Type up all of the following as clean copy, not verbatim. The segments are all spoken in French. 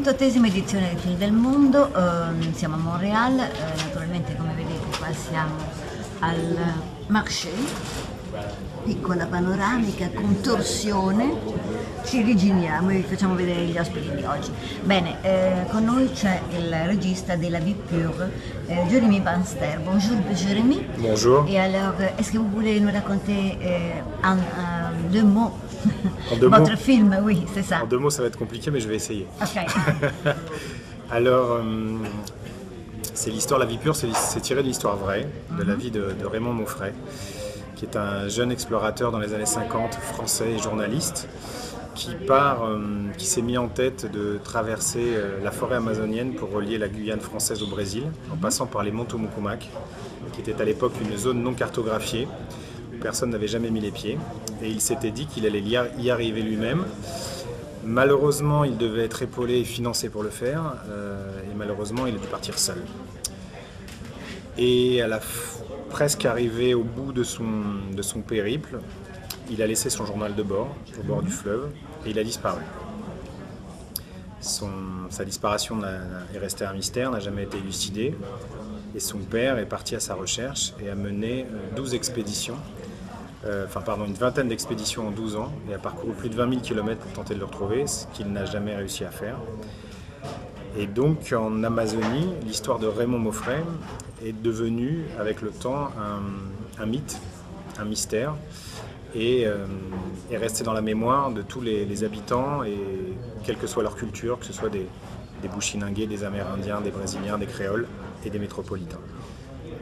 38esima edizione del Film del Mondo, siamo a Montréal, naturalmente come vedete qua siamo al Marché, piccola panoramica con torsione, ci rigiriamo e vi facciamo vedere gli ospiti di oggi. Bene, con noi c'è il regista della Vie Pure, Jérémy Banster. Bonjour Jérémy. Bonjour. Et alors, est-ce que vous voulez nous raconter en deux mots votre film? Oui, c'est ça. En deux mots, ça va être compliqué, mais je vais essayer. Ok. Alors, c'est l'histoire La Vie Pure, c'est tiré de l'histoire vraie, de la vie de Raymond Mauffret, qui est un jeune explorateur dans les années 50, français et journaliste, qui s'est mis en tête de traverser la forêt amazonienne pour relier la Guyane française au Brésil, en passant par les monts Tomokumak, qui était à l'époque une zone non cartographiée, où personne n'avait jamais mis les pieds, et il s'était dit qu'il allait y arriver lui-même. Malheureusement, il devait être épaulé et financé pour le faire, et malheureusement, il a dû partir seul. Et presque arrivé au bout de son périple, il a laissé son journal de bord, au bord du fleuve, et il a disparu. Sa disparition est restée un mystère, n'a jamais été élucidée, et son père est parti à sa recherche et a mené 12 expéditions, une vingtaine d'expéditions en 12 ans, et a parcouru plus de 20 000 km pour tenter de le retrouver, ce qu'il n'a jamais réussi à faire. Et donc en Amazonie, l'histoire de Raymond Mauffret est devenue avec le temps un mythe, un mystère, et est restée dans la mémoire de tous les habitants, et quelle que soit leur culture, que ce soit des Bushinengués, des Amérindiens, des Brésiliens, des Créoles et des métropolitains.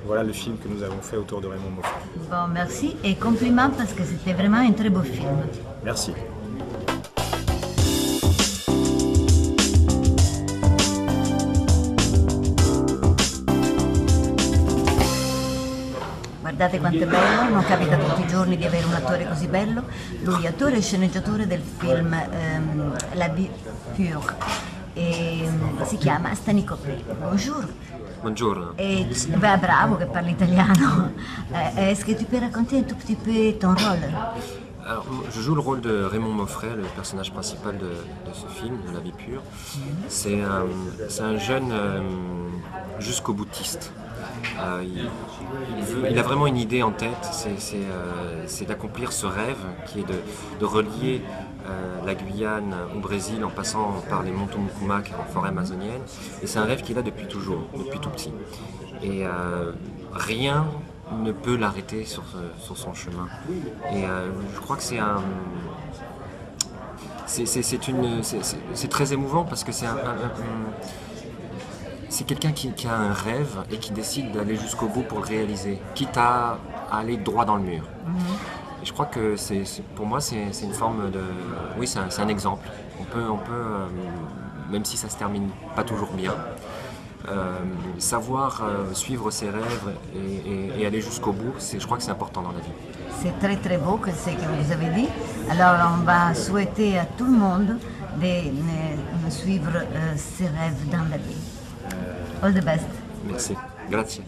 Voilà le film que nous avons fait autour de Raymond Mauffret. Bon, merci et compliments parce que c'était vraiment un très beau film. Merci. Guardate quanto è bello, non capita tutti i giorni di avere un attore così bello. Lui è attore e sceneggiatore del film La Vie Pure e si chiama Stanikopé. Bonjour. Buongiorno. Bravo che parli italiano. Est-ce que tu peux raconter un tout petit peu ton rôle? Alors, je joue le rôle de Raymond Mauffret, le personnage principal de ce film, de La Vie Pure. C'est un jeune jusqu'au boutiste. Il a vraiment une idée en tête, c'est d'accomplir ce rêve qui est de relier la Guyane au Brésil en passant par les monts Tomokumak en forêt amazonienne. Et c'est un rêve qu'il a depuis toujours, depuis tout petit. Et rien ne peut l'arrêter sur son chemin. Et je crois que c'est très émouvant parce que c'est quelqu'un qui a un rêve et qui décide d'aller jusqu'au bout pour le réaliser, quitte à aller droit dans le mur. Et je crois que pour moi c'est une forme de... Oui, c'est un exemple. On peut même si ça se termine pas toujours bien, savoir suivre ses rêves et aller jusqu'au bout, je crois que c'est important dans la vie. C'est très très beau que ce que vous avez dit. Alors on va souhaiter à tout le monde de suivre ses rêves dans la vie. All the best. Merci. Grazie.